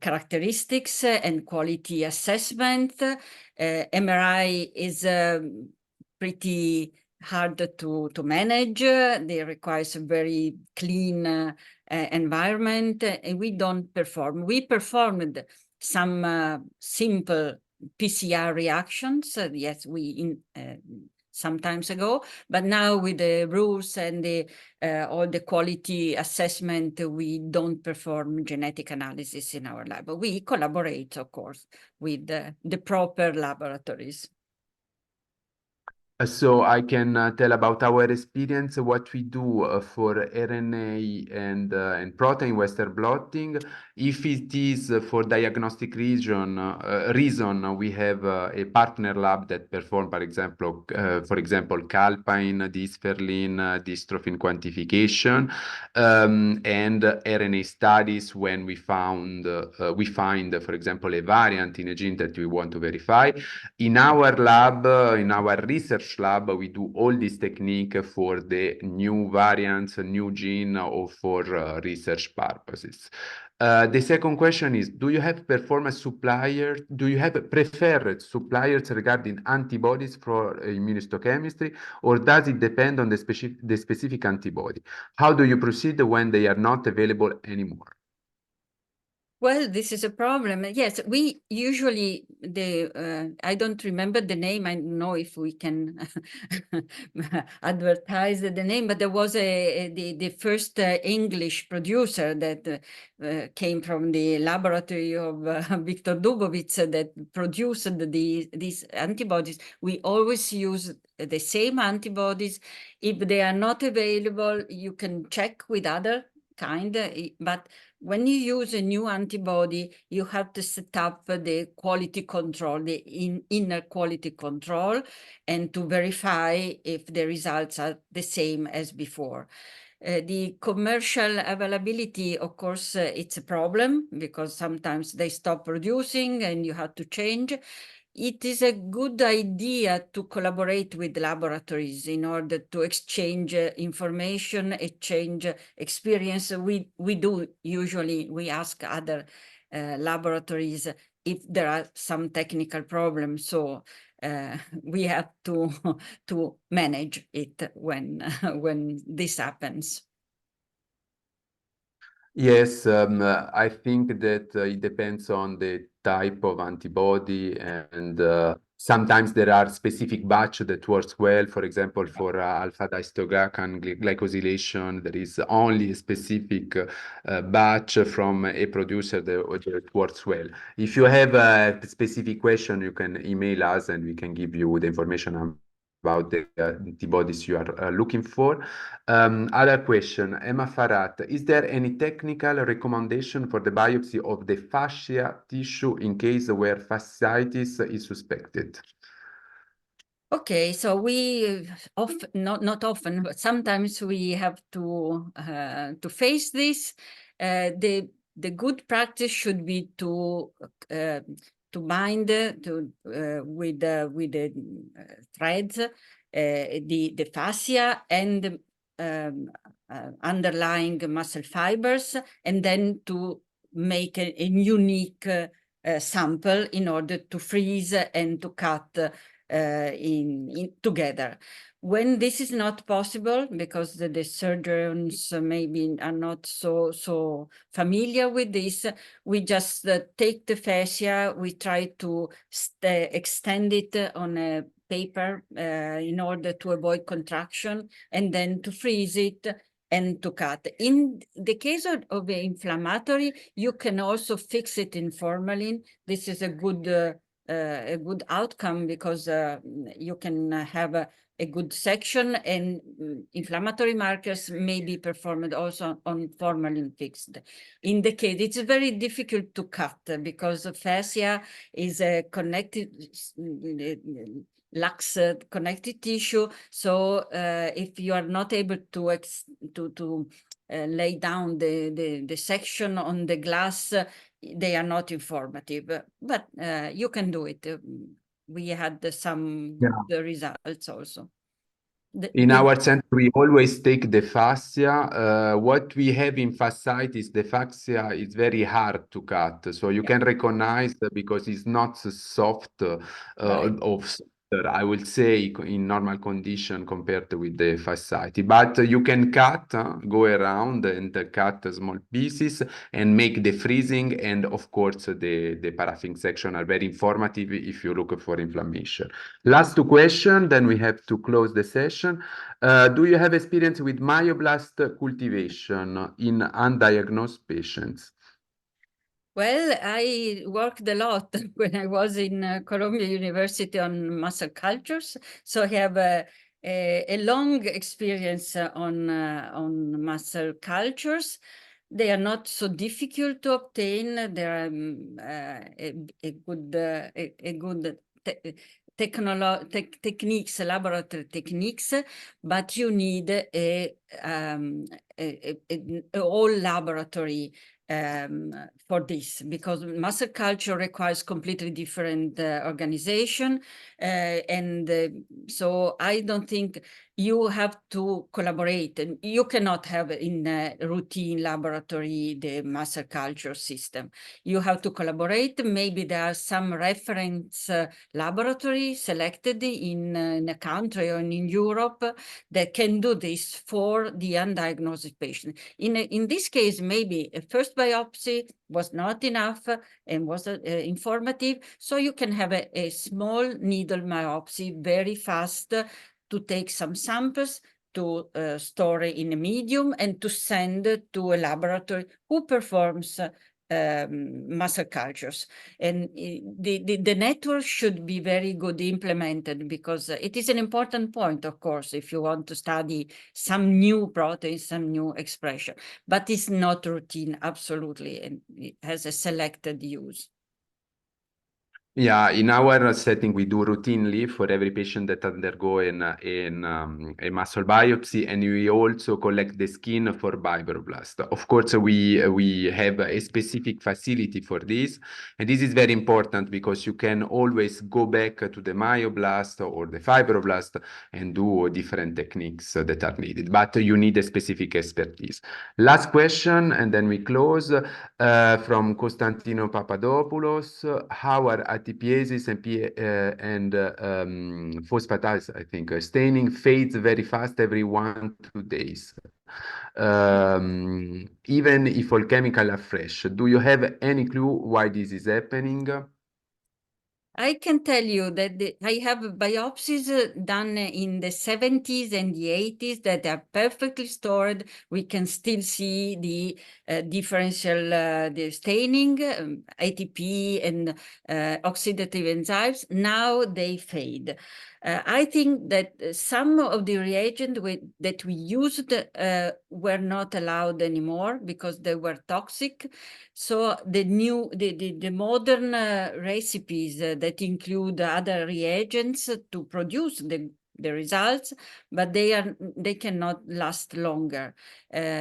[SPEAKER 2] characteristics and quality assessment. MRI is pretty hard to manage. They requires a very clean environment, and we don't perform. We performed some simple PCR reactions. Yes, some times ago, but now with the rules and all the quality assessment, we don't perform genetic analysis in our lab. But we collaborate, of course, with the proper laboratories.
[SPEAKER 1] So I can tell about our experience, what we do for RNA and protein Western blotting. If it is for diagnostic reason, we have a partner lab that perform, for example, calpine, dysferlin, dystrophin quantification, and RNA studies when we find, for example, a variant in a gene that we want to verify. In our lab, in our research lab, we do all this technique for the new variants, new gene, or for research purposes. The second question is, do you have performance suppliers? Do you have preferred suppliers regarding antibodies for immunohistochemistry, or does it depend on the specific antibody? How do you proceed when they are not available anymore?
[SPEAKER 2] Well, this is a problem. Yes, we usually, I don't remember the name. I don't know if we can advertise the name, but there was the first English producer that came from the laboratory of Viktor Dubovitz that produced these antibodies. We always use the same antibodies. If they are not available, you can check with other kind, but when you use a new antibody, you have to set up the quality control, the inner quality control, and to verify if the results are the same as before. The commercial availability, of course, it's a problem because sometimes they stop producing and you have to change. It is a good idea to collaborate with laboratories in order to exchange information, exchange experience. We do usually, we ask other laboratories if there are some technical problems. So we have to manage it when when this happens.
[SPEAKER 1] Yes, I think that it depends on the type of antibody, and sometimes there are specific batch that works well. For example, for alpha glycosylation, there is only a specific batch from a producer that works well. If you have a specific question, you can email us and we can give you the information about the antibodies you are looking for. Other question, Emma Farhat, is there any technical recommendation for the biopsy of the fascia tissue in case where fasciitis is suspected?
[SPEAKER 2] Okay, so we often, not often, but sometimes we have to face this. The good practice should be to bind with the threads the fascia and underlying muscle fibers, and then to make a unique sample in order to freeze and to cut together. When this is not possible, because the surgeons maybe are not so familiar with this, we just take the fascia, we try to extend it on a paper in order to avoid contraction, and then to freeze it and to cut. In the case of the inflammatory, you can also fix it in formalin. This is a good outcome because you can have a good section, and inflammatory markers may be performed also on formalin fixed. In the case, it's very difficult to cut because fascia is a connected, lax connective tissue. So if you are not able to lay down the section on the glass, they are not informative, but you can do it. We had some good results also.
[SPEAKER 1] In our center, we always take the fascia. What we have in fasciitis, the fascia is very hard to cut. So you can recognize that because it's not so soft of I will say in normal condition compared with the fasciitis. But you can cut, go around and cut small pieces and make the freezing. And of course, the paraffin section are very informative if you look for inflammation. Last two questions, then we have to close the session. Do you have experience with myoblast cultivation in undiagnosed patients?
[SPEAKER 2] Well, I worked a lot when I was in Columbia University on muscle cultures, so I have a long experience on muscle cultures. They are not so difficult to obtain. There are a good techniques, laboratory techniques, but you need a whole laboratory for this, because muscle culture requires completely different organization, and so I don't think you have to collaborate, and you cannot have in a routine laboratory the muscle culture system. You have to collaborate. Maybe there are some reference laboratories selected in a country or in Europe that can do this for the undiagnosed patient. In this case, maybe a first biopsy was not enough and was informative, so you can have a small needle biopsy very fast to take some samples, to store in a medium, and to send to a laboratory who performs muscle cultures. And the network should be very good implemented, because it is an important point, of course, if you want to study some new protein, some new expression, but it's not routine, absolutely, and it has a selected use.
[SPEAKER 1] Yeah, in our setting, we do routinely for every patient that undergo a muscle biopsy, and we also collect the skin for fibroblast. Of course, we have a specific facility for this, and this is very important because you can always go back to the myoblast or the fibroblast and do different techniques that are needed, but you need a specific expertise. Last question, and then we close. From Constantino Papadopoulos, how are ATPases and phosphatase, I think, staining fades very fast every 1-2 days. Even if all chemicals are fresh. Do you have any clue why this is happening?
[SPEAKER 2] I can tell you that I have biopsies done in the 70s and the 80s that are perfectly stored. We can still see the differential the staining, ATP and oxidative enzymes. Now they fade. I think that some of the reagents that we used were not allowed anymore because they were toxic. So the modern recipes that include other reagents to produce the results, but they cannot last longer.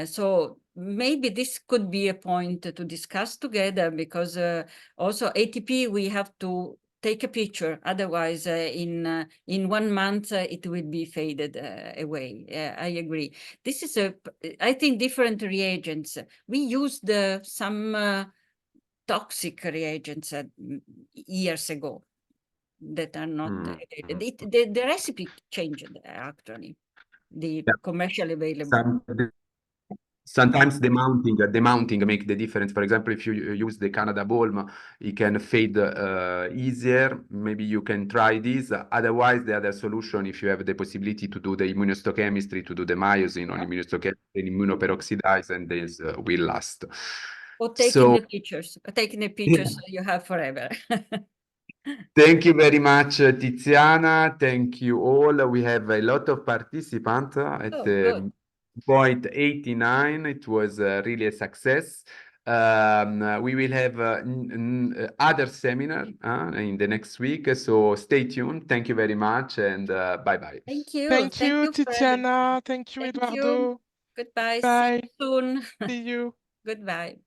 [SPEAKER 2] So maybe this could be a point to discuss together, because also ATP, we have to take a picture, otherwise in 1 month it will be faded away. I agree. This is I think different reagents. We used some toxic reagents years ago that are not the recipe changed, actually, the commercially available.
[SPEAKER 1] Sometimes the mounting make the difference. For example, if you use the Canada Balm, it can fade easier. Maybe you can try this. Otherwise, the other solution, if you have the possibility to do the immunohistochemistry, to do the myosin on immunohistochemistry and immunoperoxidase, and this will last.
[SPEAKER 2] Or taking the pictures. Taking the pictures you have forever.
[SPEAKER 1] Thank you very much, Tiziana. Thank you all. We have a lot of participants at point 89. It was really a success. We will have other seminar in the next week, so stay tuned. Thank you very much, and bye-bye.
[SPEAKER 2] Thank you.
[SPEAKER 3] Thank you, Tiziana. Thank you,
[SPEAKER 2] Thank
[SPEAKER 3] Eduardo.
[SPEAKER 2] you. Goodbye.
[SPEAKER 3] Bye.
[SPEAKER 2] See you soon.
[SPEAKER 3] See you.
[SPEAKER 2] Goodbye.